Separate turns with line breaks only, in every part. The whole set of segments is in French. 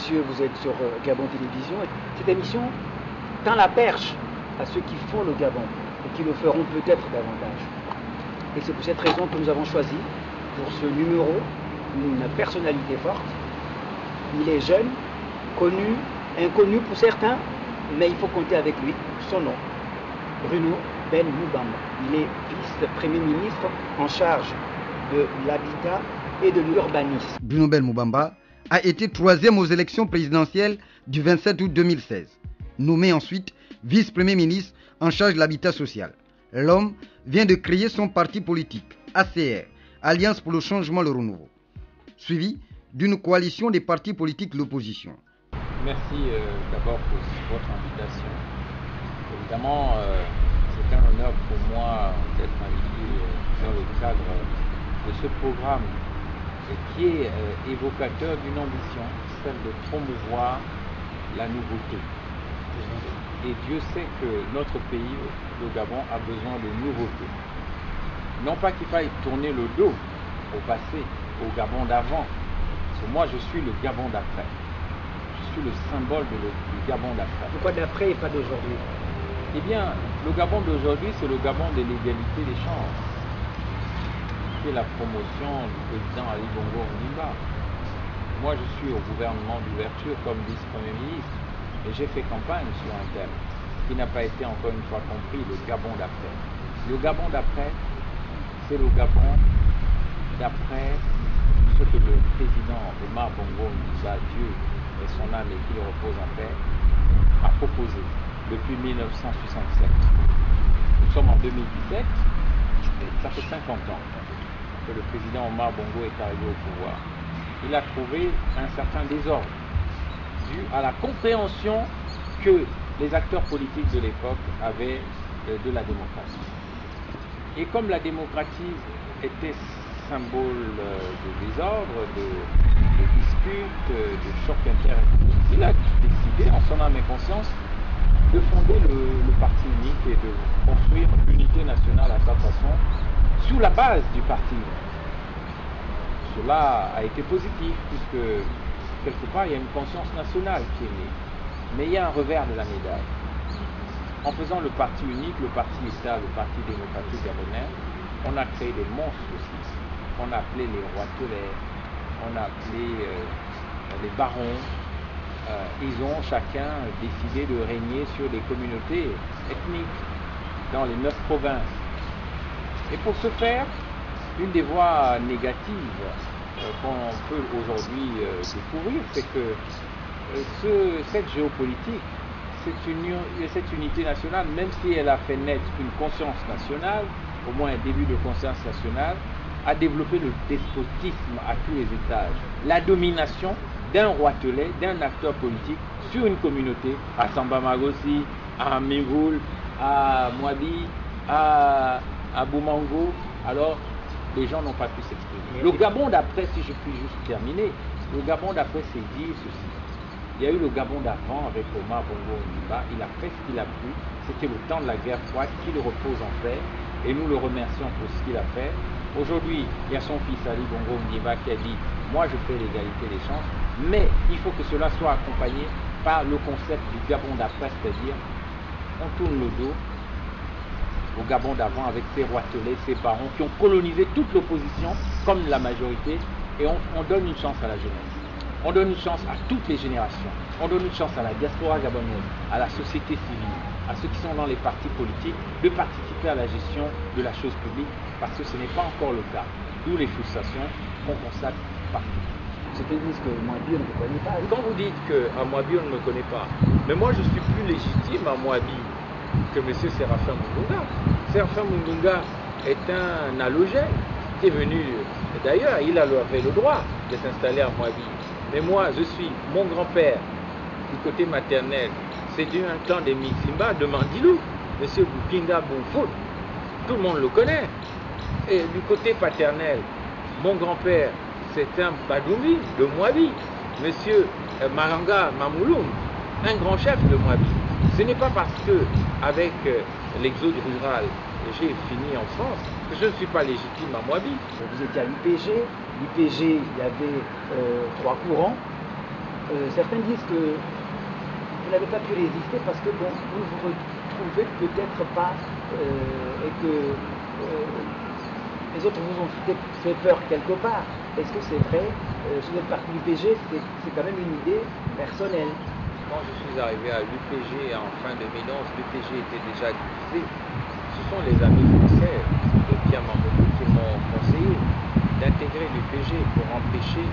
messieurs, vous êtes sur Gabon Télévision. Cette émission tend la perche à ceux qui font le Gabon et qui le feront peut-être davantage. Et c'est pour cette raison que nous avons choisi pour ce numéro une personnalité forte. Il est jeune, connu, inconnu pour certains, mais il faut compter avec lui. Son nom, Bruno Ben Moubamba. Il est vice-premier ministre en charge de l'habitat et de l'urbanisme.
Bruno Ben Moubamba a été troisième aux élections présidentielles du 27 août 2016. Nommé ensuite vice-premier ministre en charge de l'habitat social. L'homme vient de créer son parti politique, ACR, Alliance pour le changement et le renouveau, suivi d'une coalition des partis politiques de l'opposition.
Merci d'abord pour votre invitation. Évidemment, c'est un honneur pour moi d'être invité dans le cadre de ce programme qui est évocateur d'une ambition, celle de promouvoir la nouveauté. Et Dieu sait que notre pays, le Gabon, a besoin de nouveautés. Non pas qu'il faille tourner le dos au passé, au Gabon d'avant. Parce que moi, je suis le Gabon d'après. Je suis le symbole du Gabon d'après.
Pourquoi d'après et pas d'aujourd'hui?
Eh bien, le Gabon d'aujourd'hui, c'est le Gabon de l'égalité des chances. C'est la promotion du président Ali Bongo Ondimba. Moi, je suis au gouvernement d'ouverture comme vice-premier ministre. Et j'ai fait campagne sur un thème qui n'a pas été encore une fois compris, le Gabon d'après. Le Gabon d'après, c'est le Gabon d'après ce que le président Omar Bongo Ondimba, Dieu et son âme et qu'il repose en paix, a proposé depuis 1967. Nous sommes en 2017, et ça fait 50 ans que le président Omar Bongo est arrivé au pouvoir. Il a trouvé un certain désordre dû à la compréhension que les acteurs politiques de l'époque avaient de la démocratie. Et comme la démocratie était symbole de désordre, de disputes, de choc interethniques, il a décidé, en son âme et conscience, de fonder le parti unique et de construire l'unité nationale à sa façon, sous la base du parti unique. Cela a été positif, puisque quelque part, il y a une conscience nationale qui est née. Mais il y a un revers de la médaille. En faisant le parti unique, le parti État, le parti démocratique gabonais, on a créé des monstres aussi. On a appelé les rois tolaires, on a appelé les barons. Ils ont chacun décidé de régner sur des communautés ethniques dans les 9 provinces. Et pour ce faire, une des voies négatives qu'on peut aujourd'hui découvrir, c'est que cette géopolitique, cette unité nationale, même si elle a fait naître une conscience nationale, au moins un début de conscience nationale, a développé le despotisme à tous les étages. La domination d'un roi telé, d'un acteur politique sur une communauté, à Samba Magossi, à Mivoul, à Mwabi, à Boumango. Alors, les gens n'ont pas pu s'exprimer. Le Gabon d'après, si je puis juste terminer, le Gabon d'après, c'est dire ceci. Il y a eu le Gabon d'avant avec Omar Bongo Ondimba, il a fait ce qu'il a pu, c'était le temps de la guerre froide, qu'il repose en paix, et nous le remercions pour ce qu'il a fait. Aujourd'hui, il y a son fils Ali Bongo Ondimba qui a dit « Moi je fais l'égalité des chances », mais il faut que cela soit accompagné par le concept du Gabon d'après, c'est-à-dire on tourne le dos au Gabon d'avant avec ses rois telés, ses barons qui ont colonisé toute l'opposition comme la majorité, et on donne une chance à la jeunesse. On donne une chance à toutes les générations. On donne une chance à la diaspora gabonaise, à la société civile, à ceux qui sont dans les partis politiques, de participer à la gestion de la chose publique, parce que ce n'est pas encore le cas. D'où les frustrations qu'on constate partout.
Ceux qui disent que Mwabi, on ne connaît pas.
Quand vous dites qu'à Mwabi, on ne me connaît pas, mais moi je suis plus légitime à Mwabi que M. Séraphin Moulounga. Séraphin Moulounga est un allogène qui est venu, d'ailleurs, il avait le droit de s'installer à Mwabi. Mais moi, je suis mon grand-père, du côté maternel, c'est un clan des Mitsimba, de Mandilou, M. Boukinga Boumfoud. Tout le monde le connaît. Et du côté paternel, mon grand-père, c'est un Badoumi de Mwabi, M. Maranga Mamouloum, un grand chef de Mwabi. Ce n'est pas parce que, avec l'exode rural, j'ai fini en France, que je ne suis pas légitime à Mwabi.
Vous étiez à l'UPG. L'UPG, il y avait 3 courants. certains disent que vous n'avez pas pu résister parce que bon, vous ne vous retrouvez peut-être pas et que les autres vous ont fait peur quelque part. Est-ce que c'est vrai? Si vous êtes parti du PG, c'est quand même une idée personnelle.
Quand je suis arrivé à l'UPG en fin 2011, l'UPG était déjà divisé. Ce sont les amis français de Pierre Mamboulou qui m'ont conseillé d'intégrer l'UPG pour empêcher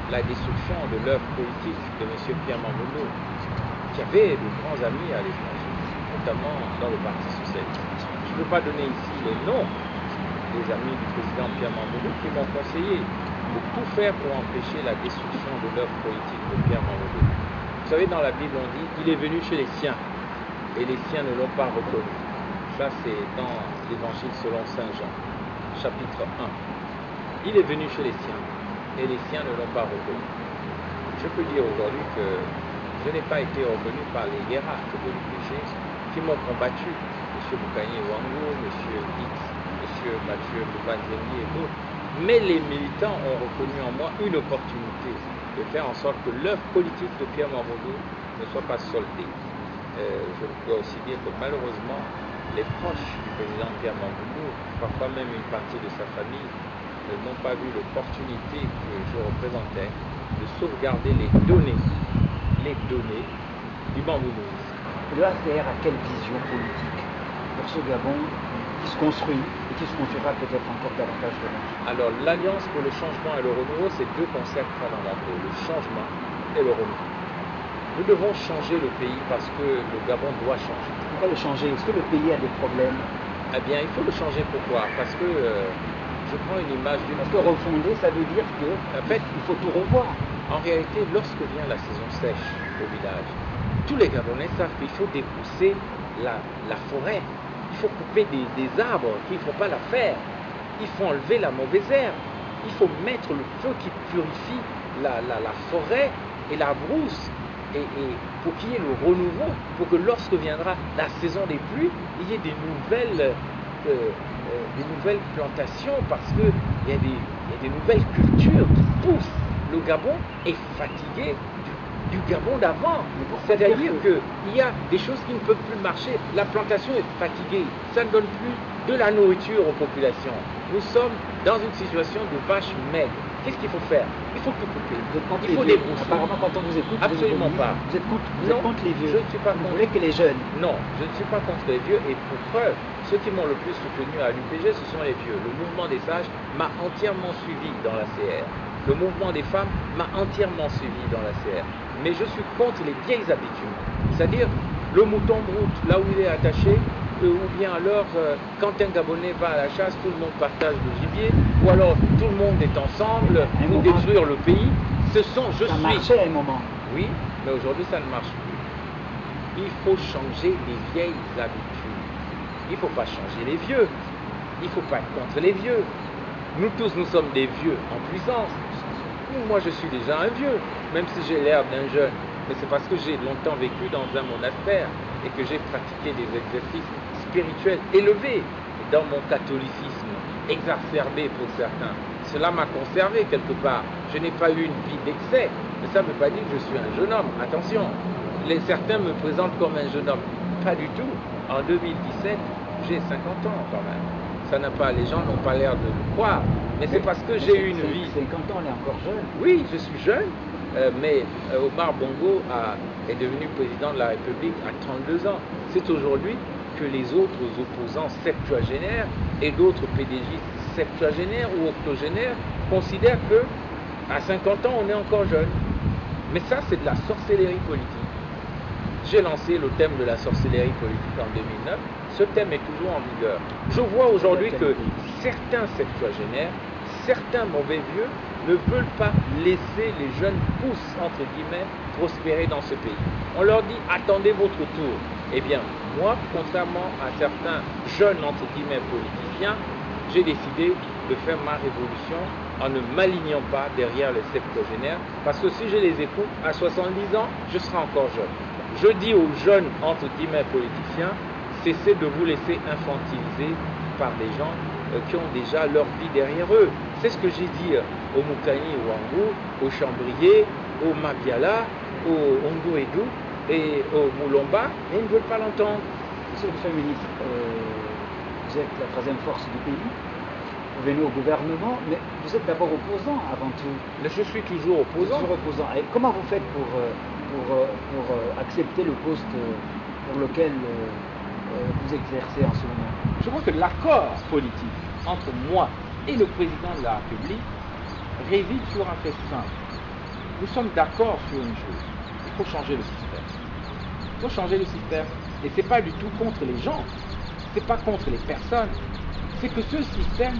la destruction de l'œuvre politique de M. Pierre Mamboulou, qui avait de grands amis à l'étranger, notamment dans le Parti socialiste. Je ne peux pas donner ici les noms des amis du président Pierre Mamboulou qui m'ont conseillé de tout faire pour empêcher la destruction de l'œuvre politique de Pierre Mamboulou. Vous savez, dans la Bible, on dit qu'il est venu chez les siens et les siens ne l'ont pas reconnu. Ça, c'est dans l'Évangile selon Saint Jean, chapitre 1. Il est venu chez les siens et les siens ne l'ont pas reconnu. Je peux dire aujourd'hui que je n'ai pas été reconnu par les hiérarques de l'UPG qui m'ont combattu, M. Boukani Wango, M. X, M. Mathieu Moubanzeni et d'autres. Mais les militants ont reconnu en moi une opportunité de faire en sorte que l'œuvre politique de Pierre Mamboulou ne soit pas soldée. Je dois aussi dire que malheureusement, les proches du président Pierre Mamboulou, parfois même une partie de sa famille, n'ont pas vu l'opportunité que je représentais de sauvegarder les données du Mamboulouisme.
Le ACR a quelle vision politique pour ce Gabon qui se construit et qui se construira peut-être encore davantage demain?
Alors, l'Alliance pour le changement et le renouveau, c'est deux concepts fondamentaux, le changement et le renouveau. Nous devons changer le pays parce que le Gabon doit changer.
Pourquoi le changer? Est-ce que le pays a des problèmes?
Eh bien, il faut le changer. Pourquoi? Parce que je prends une image d'une...
Parce que refonder, ça veut dire que
en fait,
il faut tout revoir.
En réalité, lorsque vient la saison sèche au village, tous les Gabonais savent qu'il faut dépousser la forêt. Il faut couper des arbres qu'il ne faut pas la faire. Il faut enlever la mauvaise herbe. Il faut mettre le feu qui purifie la forêt et la brousse. Et pour qu'il y ait le renouveau, pour que lorsque viendra la saison des pluies, il y ait des nouvelles plantations, parce qu'il y a des nouvelles cultures qui poussent. Le Gabon est fatigué du Gabon d'avant. C'est-à-dire qu'il y a des choses qui ne peuvent plus marcher. La plantation est fatiguée. Ça ne donne plus de la nourriture aux populations. Nous sommes dans une situation de vache maigre. Qu'est-ce qu'il faut faire? Il faut tout couper. Il faut des brousses.
Apparemment, quand on vous écoute,
absolument pas.
Vous êtes contre les vieux.
Je ne suis pas contre.
Vous voulez que les jeunes?
Non, je ne suis pas contre les vieux. Et pour preuve, ceux qui m'ont le plus soutenu à l'UPG, ce sont les vieux. Le mouvement des sages m'a entièrement suivi dans la CR. Le mouvement des femmes m'a entièrement suivi dans la CR. Mais je suis contre les vieilles habitudes. C'est-à-dire le mouton broute, là où il est attaché, ou bien alors quand un Gabonais va à la chasse, tout le monde partage le gibier, ou alors tout le monde est ensemble pour détruire le pays.
Ça marchait à un moment.
Oui, mais aujourd'hui ça ne marche plus. Il faut changer les vieilles habitudes. Il ne faut pas changer les vieux. Il ne faut pas être contre les vieux. Nous tous, nous sommes des vieux en puissance. Moi, je suis déjà un vieux, même si j'ai l'air d'un jeune. Mais c'est parce que j'ai longtemps vécu dans un monastère et que j'ai pratiqué des exercices spirituels élevés dans mon catholicisme, exacerbé pour certains. Cela m'a conservé quelque part. Je n'ai pas eu une vie d'excès, mais ça ne veut pas dire que je suis un jeune homme. Attention, certains me présentent comme un jeune homme. Pas du tout. En 2017, j'ai 50 ans quand même. Ça n'a pas, les gens n'ont pas l'air de le croire. Mais c'est parce que j'ai eu une vie.
50 ans, on est encore jeune.
Oui, je suis jeune. Mais Omar Bongo est devenu président de la République à 32 ans. C'est aujourd'hui que les autres opposants septuagénaires et d'autres PDgistes septuagénaires ou octogénaires considèrent que à 50 ans, on est encore jeune. Mais ça, c'est de la sorcellerie politique. J'ai lancé le thème de la sorcellerie politique en 2009. Ce thème est toujours en vigueur. Je vois aujourd'hui que certains septuagénaires, certains mauvais vieux ne veulent pas laisser les jeunes pousses, entre guillemets, prospérer dans ce pays. On leur dit, attendez votre tour. Eh bien, moi, contrairement à certains jeunes, entre guillemets, politiciens, j'ai décidé de faire ma révolution en ne m'alignant pas derrière les septuagénaires, parce que si je les écoute, à 70 ans, je serai encore jeune. Je dis aux jeunes, entre guillemets, politiciens, cessez de vous laisser infantiliser par des gens qui ont déjà leur vie derrière eux. C'est ce que j'ai dit au Moukani Ouangou, au Chambrier, au Mabiala, au Ondouédou et au Moulomba, et ils ne veulent pas l'entendre.
Monsieur le ministre, vous êtes la troisième force du pays, vous venez au gouvernement, mais vous êtes d'abord opposant avant tout.
Mais je suis toujours opposant.
Toujours opposant. Et comment vous faites pour accepter le poste pour lequel vous exercez en ce moment?
Je crois que l'accord politique entre moi et le président de la République réside sur un fait simple. Nous sommes d'accord sur une chose. Il faut changer le système. Il faut changer le système. Et ce n'est pas du tout contre les gens. Ce n'est pas contre les personnes. C'est que ce système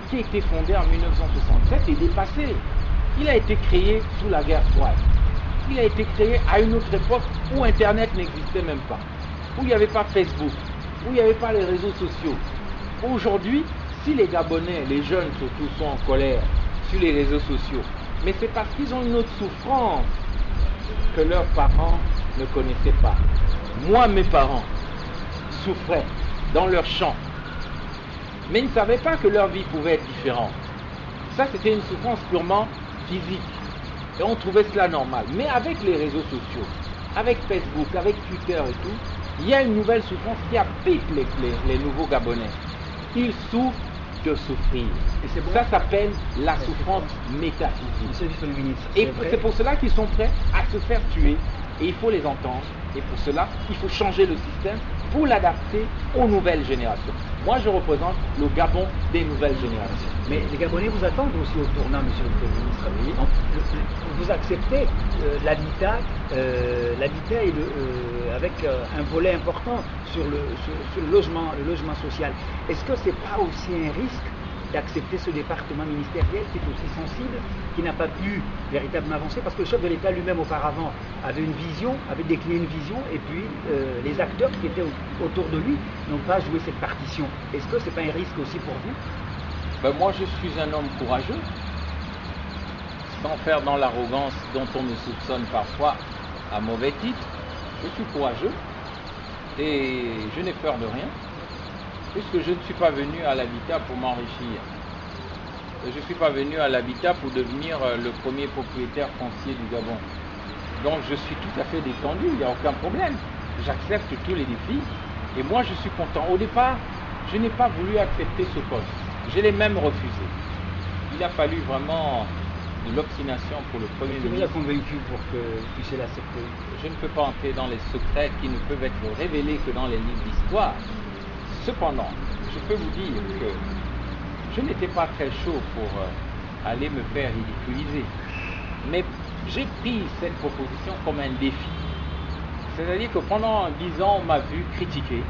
qui a été fondé en 1967 est dépassé. Il a été créé sous la guerre froide. Il a été créé à une autre époque où Internet n'existait même pas. Où il n'y avait pas Facebook. Où il n'y avait pas les réseaux sociaux. Aujourd'hui, si les Gabonais, les jeunes surtout, sont en colère sur les réseaux sociaux, mais c'est parce qu'ils ont une autre souffrance que leurs parents ne connaissaient pas. Moi, mes parents souffraient dans leur champ, mais ils ne savaient pas que leur vie pouvait être différente. Ça, c'était une souffrance purement physique, et on trouvait cela normal. Mais avec les réseaux sociaux, avec Facebook, avec Twitter et tout, il y a une nouvelle souffrance qui habite les nouveaux Gabonais. Ils souffrent de souffrir. Et bon, ça s'appelle la souffrance métaphysique.
Monsieur le ministre,
et c'est pour cela qu'ils sont prêts à se faire tuer. Et il faut les entendre. Et pour cela, il faut changer le système pour l'adapter aux nouvelles générations. Moi, je représente le Gabon des nouvelles générations.
Mais les Gabonais vous attendent aussi au tournant, monsieur le ministre. Oui. Donc, vous acceptez l'habitat avec un volet important sur le logement social. Est-ce que ce n'est pas aussi un risque d'accepter ce département ministériel qui est aussi sensible, qui n'a pas pu véritablement avancer, parce que le chef de l'État lui-même auparavant avait une vision, avait décliné une vision, et puis les acteurs qui étaient autour de lui n'ont pas joué cette partition. Est-ce que ce n'est pas un risque aussi pour vous?
Ben moi, je suis un homme courageux, sans faire dans l'arrogance dont on me soupçonne parfois à mauvais titre. Je suis courageux et je n'ai peur de rien, puisque je ne suis pas venu à l'habitat pour m'enrichir. Je ne suis pas venu à l'habitat pour devenir le premier propriétaire foncier du Gabon. Donc je suis tout à fait détendu, il n'y a aucun problème. J'accepte tous les défis et moi je suis content. Au départ, je n'ai pas voulu accepter ce poste. Je l'ai même refusé. Il a fallu vraiment de l'obstination pour le Premier ministre.
Qui vous a convaincu pour que vous puissiez l'accepter?
Je ne peux pas entrer dans les secrets qui ne peuvent être révélés que dans les livres d'histoire. Cependant, je peux vous dire que je n'étais pas très chaud pour aller me faire ridiculiser. Mais j'ai pris cette proposition comme un défi. C'est-à-dire que pendant 10 ans, on m'a vu critiquer.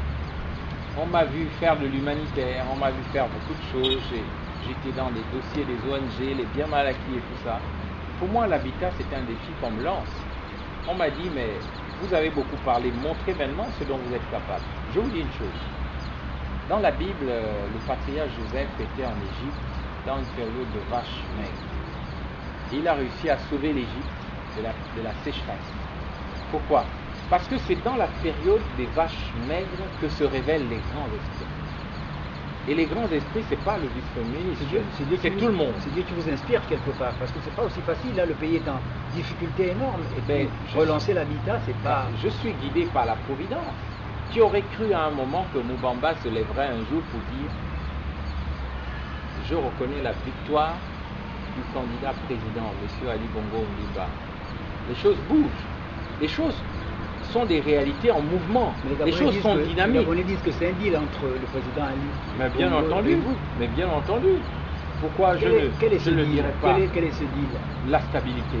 On m'a vu faire de l'humanitaire, on m'a vu faire beaucoup de choses. J'étais dans les dossiers des ONG, les biens mal acquis et tout ça. Pour moi, l'habitat, c'est un défi qu'on me lance. On m'a dit, mais vous avez beaucoup parlé, montrez maintenant ce dont vous êtes capable. Je vous dis une chose. Dans la Bible, le patriarche Joseph était en Égypte dans une période de vaches maigres. Il a réussi à sauver l'Égypte de la sécheresse. Pourquoi? Parce que c'est dans la période des vaches maigres que se révèlent les grands esprits. Et les grands esprits, ce n'est pas le vice-premier ministre, c'est tout le monde.
C'est Dieu qui vous inspire quelque part, parce que ce n'est pas aussi facile, là, le pays est en difficulté énorme, et puis relancer l'habitat, c'est pas...
Je suis guidé par la Providence. Qui aurait cru à un moment que Moubamba se lèverait un jour pour dire « Je reconnais la victoire du candidat président, M. Ali Bongo Ondimba ». Les choses bougent. Les choses sont des réalités en mouvement. Les choses sont dynamiques.
Les Gabonais disent que c'est un deal entre le président Ali
mais bien entendu, et vous. Mais bien entendu. Pourquoi je ne dirais pas
quel est ce deal?
La stabilité.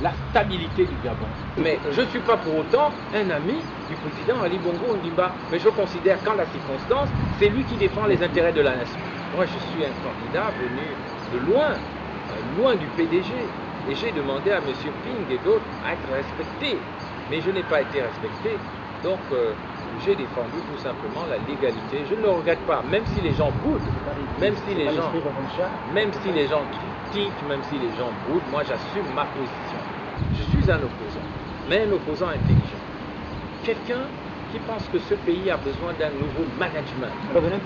La stabilité du Gabon. Mais je ne suis pas pour autant un ami du président Ali Bongo Ondimba. Mais je considère qu'en la circonstance, c'est lui qui défend les intérêts de la nation. Moi, je suis un candidat venu de loin, loin du PDG. Et j'ai demandé à M. Ping et d'autres à être respecté. Mais je n'ai pas été respecté. Donc, j'ai défendu tout simplement la légalité. Je ne le regrette pas, même si les gens boudent, même si les gens critiquent, même si les gens boudent, moi j'assume ma position. Je suis un opposant, mais un opposant intelligent. Quelqu'un qui pense que ce pays a besoin d'un nouveau management.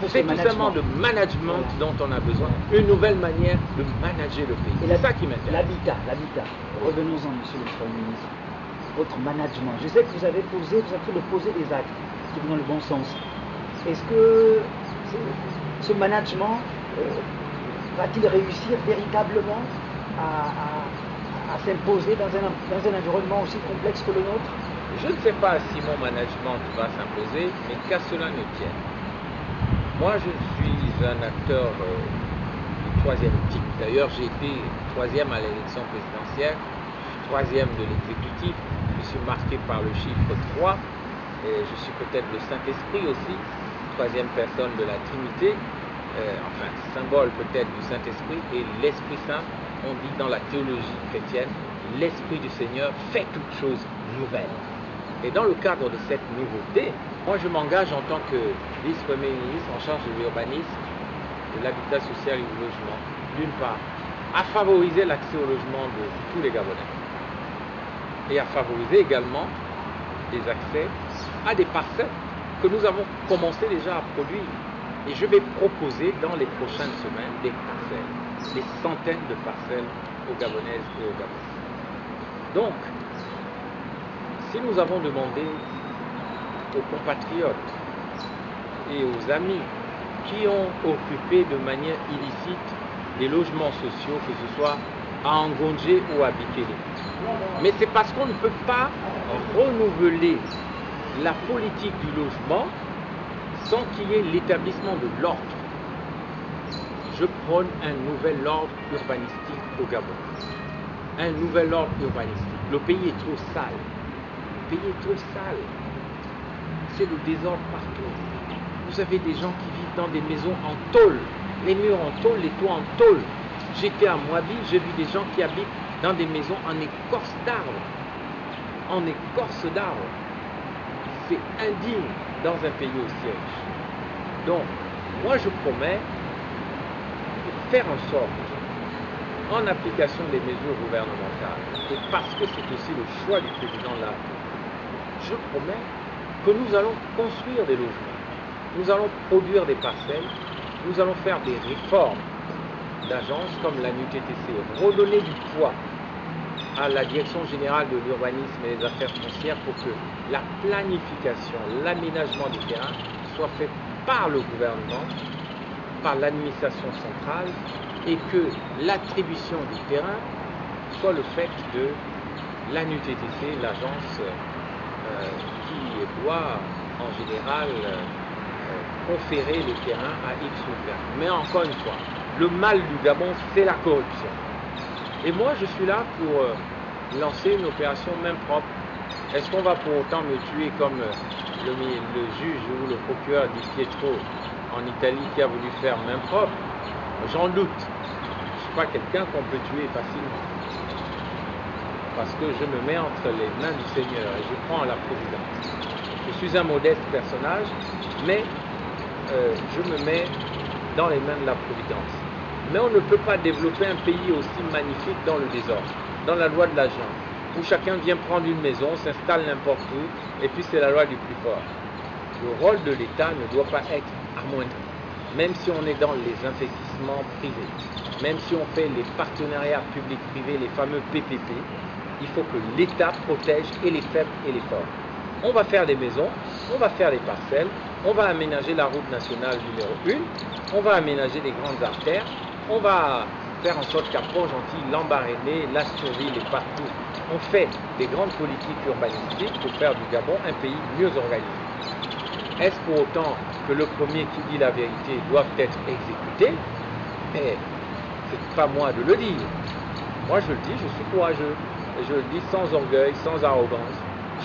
C'est tout simplement de management dont on a besoin, une nouvelle manière de manager le pays.
C'est ça qui m'intéresse. L'habitat. Revenons-en, monsieur le Premier ministre. votre management? Je sais que vous avez fait poser des actes qui vont dans le bon sens. Est-ce que ce management va-t-il réussir véritablement à s'imposer dans un environnement aussi complexe que le nôtre?
Je ne sais pas si mon management va s'imposer, mais qu'à cela ne tienne. Moi, je suis un acteur du troisième type. D'ailleurs, j'ai été troisième à l'élection présidentielle, troisième de l'exécutif. Je suis marqué par le chiffre 3. Et je suis peut-être le Saint-Esprit aussi, troisième personne de la Trinité, enfin, symbole peut-être du Saint-Esprit, et l'Esprit Saint, on dit dans la théologie chrétienne, l'Esprit du Seigneur fait toutes choses nouvelles. Et dans le cadre de cette nouveauté, moi je m'engage en tant que vice-premier ministre en charge de l'urbanisme, de l'habitat social et du logement, d'une part, à favoriser l'accès au logement de tous les Gabonais, et à favoriser également des accès à des parcelles que nous avons commencé déjà à produire. Et je vais proposer dans les prochaines semaines des parcelles, des centaines de parcelles aux Gabonaises et aux Gabonais. Donc, si nous avons demandé aux compatriotes et aux amis qui ont occupé de manière illicite des logements sociaux, que ce soit à Ngondje ou à Bikele, mais c'est parce qu'on ne peut pas renouveler la politique du logement sans qu'il y ait l'établissement de l'ordre. Je prône un nouvel ordre urbanistique au Gabon. Un nouvel ordre urbanistique. Le pays est trop sale. Le pays est trop sale. C'est le désordre partout. Vous avez des gens qui vivent dans des maisons en tôle. Les murs en tôle, les toits en tôle. J'étais à Moabi, j'ai vu des gens qui habitent dans des maisons en écorce d'arbres. En écorce d'arbres. C'est indigne dans un pays aussi riche. Donc, moi je promets de faire en sorte, en application des mesures gouvernementales, et parce que c'est aussi le choix du président de la République, je promets que nous allons construire des logements, nous allons produire des parcelles, nous allons faire des réformes d'agences comme la NUTTC, redonner du poids à la Direction générale de l'urbanisme et des affaires foncières pour que la planification, l'aménagement des terrains soit fait par le gouvernement, par l'administration centrale, et que l'attribution du terrain soit le fait de la NUTTC, l'agence qui doit en général conférer les terrains à X ou Y. Mais encore une fois, le mal du Gabon, c'est la corruption. Et moi, je suis là pour lancer une opération main propre. Est-ce qu'on va pour autant me tuer comme le juge ou le procureur Di Pietro en Italie qui a voulu faire main propre? J'en doute. Je ne suis pas quelqu'un qu'on peut tuer facilement. Parce que je me mets entre les mains du Seigneur et je prends la providence. Je suis un modeste personnage, mais je me mets dans les mains de la providence. Mais on ne peut pas développer un pays aussi magnifique dans le désordre, dans la loi de la jungle, où chacun vient prendre une maison, s'installe n'importe où, et puis c'est la loi du plus fort. Le rôle de l'État ne doit pas être amoindri, même si on est dans les investissements privés, même si on fait les partenariats publics-privés, les fameux PPP, il faut que l'État protège et les faibles et les forts. On va faire des maisons, on va faire des parcelles, on va aménager la route nationale numéro 1, on va aménager les grandes artères, on va faire en sorte qu'à Port-Gentil, Lambaréné, Lasturville et partout, on fait des grandes politiques urbanistiques pour faire du Gabon un pays mieux organisé. Est-ce pour autant que le premier qui dit la vérité doit être exécuté? Mais c'est pas moi de le dire. Moi je le dis, je suis courageux. Et je le dis sans orgueil, sans arrogance.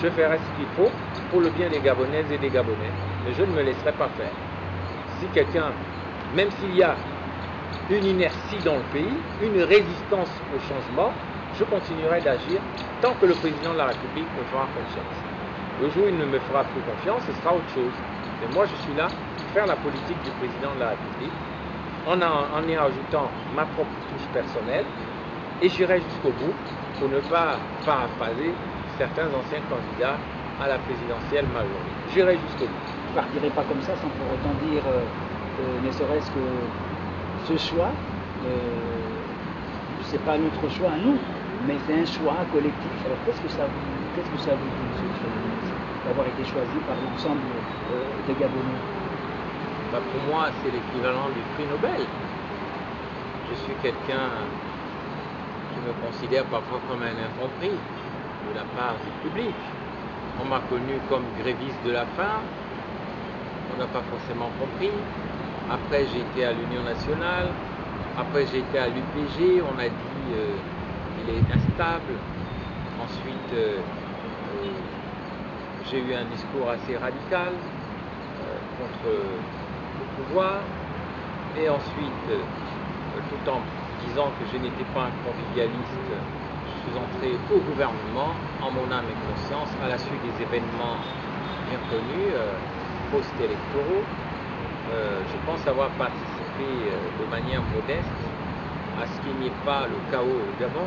Je ferai ce qu'il faut pour le bien des Gabonaises et des Gabonais. Mais je ne me laisserai pas faire. Si quelqu'un, même s'il y a une inertie dans le pays, une résistance au changement, je continuerai d'agir tant que le président de la République me fera confiance. Le jour où il ne me fera plus confiance, ce sera autre chose. Mais moi, je suis là pour faire la politique du président de la République en y ajoutant ma propre touche personnelle et j'irai jusqu'au bout pour ne pas paraphraser certains anciens candidats à la présidentielle majoritaire. J'irai jusqu'au bout.
Vous ne partirez pas comme ça sans pour autant dire, ne serait-ce que ce choix, c'est pas notre choix à nous, mais c'est un choix collectif. Alors qu'est-ce que ça vous Qu'est-ce que ça vous dit, monsieur le Premier ministre, d'avoir été choisi par l'ensemble des Gabonais?
Pour moi, c'est l'équivalent du prix Nobel. Je suis quelqu'un qui me considère parfois comme un incompris de la part du public. On m'a connu comme gréviste de la faim, on n'a pas forcément compris. Après, j'ai été à l'Union nationale, après j'ai été à l'UPG, on a dit qu'il est instable. Ensuite, j'ai eu un discours assez radical contre le pouvoir. Et ensuite, tout en disant que je n'étais pas un convivialiste, je suis entré au gouvernement en mon âme et conscience à la suite des événements bien connus, post-électoraux. Je pense avoir participé de manière modeste à ce qu'il n'y ait pas le chaos au Gabon,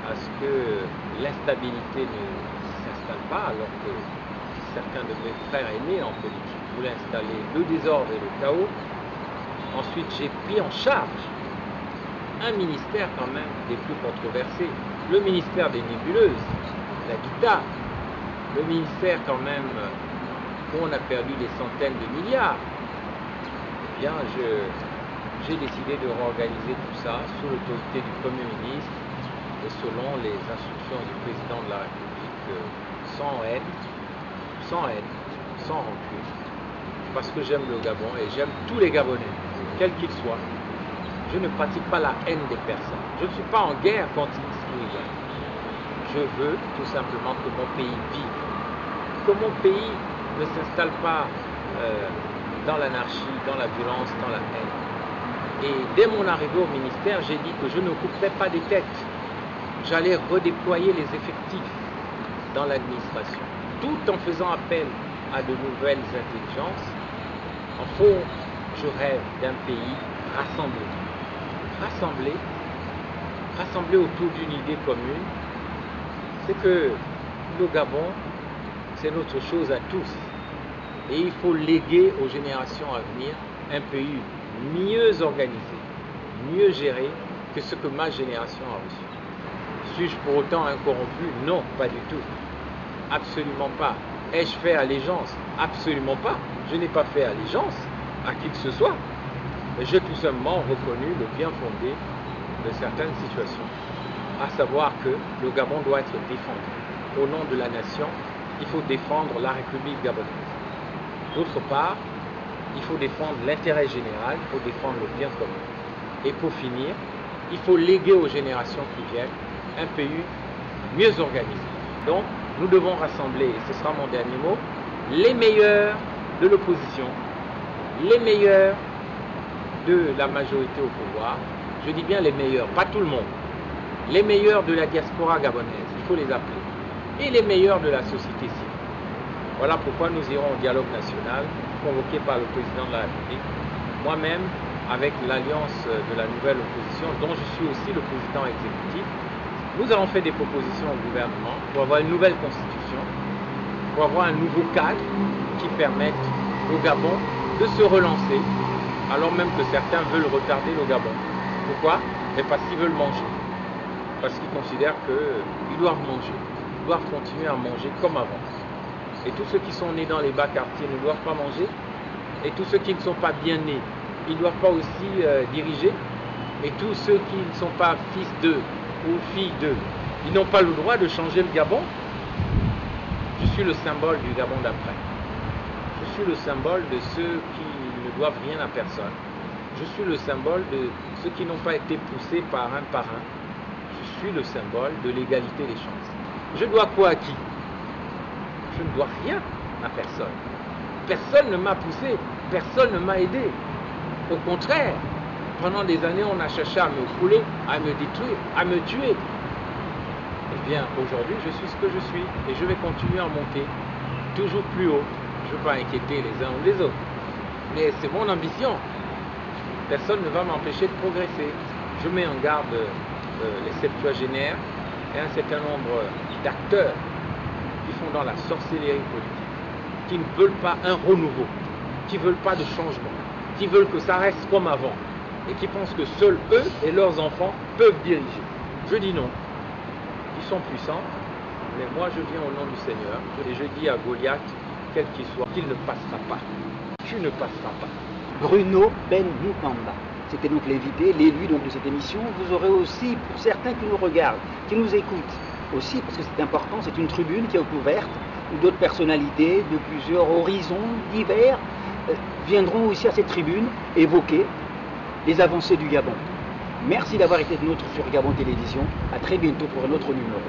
à ce que l'instabilité ne s'installe pas, alors que certains de mes frères aînés en politique voulaient installer le désordre et le chaos. Ensuite, j'ai pris en charge un ministère quand même des plus controversés, le ministère des nébuleuses, l'habitat, le ministère quand même où on a perdu des centaines de milliards. Eh bien, j'ai décidé de réorganiser tout ça sous l'autorité du Premier ministre et selon les instructions du président de la République, sans haine, sans rancune, parce que j'aime le Gabon et j'aime tous les Gabonais, quels qu'ils soient. Je ne pratique pas la haine des personnes. Je ne suis pas en guerre contre qui il y a. Je veux tout simplement que mon pays vive, que mon pays ne s'installe pas dans l'anarchie, dans la violence, dans la haine. Et dès mon arrivée au ministère, j'ai dit que je ne couperais pas des têtes. J'allais redéployer les effectifs dans l'administration, tout en faisant appel à de nouvelles intelligences. En fond, je rêve d'un pays rassemblé. Rassemblé autour d'une idée commune, c'est que le Gabon, c'est notre chose à tous. Et il faut léguer aux générations à venir un pays mieux organisé, mieux géré que ce que ma génération a reçu. Suis-je pour autant incorrompu? Non, pas du tout. Absolument pas. Ai-je fait allégeance? Absolument pas. Je n'ai pas fait allégeance à qui que ce soit. J'ai tout simplement reconnu le bien fondé de certaines situations, à savoir que le Gabon doit être défendu. Au nom de la nation, il faut défendre la République gabonaise. D'autre part, il faut défendre l'intérêt général, il faut défendre le bien commun. Et pour finir, il faut léguer aux générations qui viennent un pays mieux organisé. Donc, nous devons rassembler, et ce sera mon dernier mot, les meilleurs de l'opposition, les meilleurs de la majorité au pouvoir, je dis bien les meilleurs, pas tout le monde, les meilleurs de la diaspora gabonaise, il faut les appeler, et les meilleurs de la société civile. Voilà pourquoi nous irons au dialogue national convoqué par le président de la République, moi-même avec l'alliance de la nouvelle opposition, dont je suis aussi le président exécutif. Nous allons faire des propositions au gouvernement pour avoir une nouvelle constitution, pour avoir un nouveau cadre qui permette au Gabon de se relancer, alors même que certains veulent retarder le Gabon. Pourquoi? Parce qu'ils veulent manger. Parce qu'ils considèrent qu'ils doivent manger. Ils doivent continuer à manger comme avant. Et tous ceux qui sont nés dans les bas quartiers ne doivent pas manger. Et tous ceux qui ne sont pas bien nés, ils ne doivent pas aussi diriger. Et tous ceux qui ne sont pas fils d'eux ou filles d'eux, ils n'ont pas le droit de changer le Gabon. Je suis le symbole du Gabon d'après. Je suis le symbole de ceux qui ne doivent rien à personne. Je suis le symbole de ceux qui n'ont pas été poussés par un. Je suis le symbole de l'égalité des chances. Je dois quoi à qui? Je ne dois rien à personne. Personne ne m'a poussé, personne ne m'a aidé. Au contraire, pendant des années, on a cherché à me fouler, à me détruire, à me tuer. Eh bien, aujourd'hui, je suis ce que je suis et je vais continuer à monter toujours plus haut. Je ne veux pas inquiéter les uns ou les autres. Mais c'est mon ambition. Personne ne va m'empêcher de progresser. Je mets en garde les septuagénaires et un certain nombre d'acteurs qui font dans la sorcellerie politique, qui ne veulent pas un renouveau, qui ne veulent pas de changement, qui veulent que ça reste comme avant et qui pensent que seuls eux et leurs enfants peuvent diriger. Je dis non. Ils sont puissants, Mais moi, je viens au nom du Seigneur et je dis à Goliath, quel qu'il soit, qu'il ne passera pas. Tu ne passeras pas.
Bruno Ben Mukamba. C'était donc l'invité, l'élu donc de cette émission. Vous aurez aussi, pour certains qui nous regardent, qui nous écoutent, aussi parce que c'est important, c'est une tribune qui est ouverte, où d'autres personnalités de plusieurs horizons divers viendront aussi à cette tribune évoquer les avancées du Gabon. Merci d'avoir été nôtre sur Gabon Télévision. À très bientôt pour un autre numéro.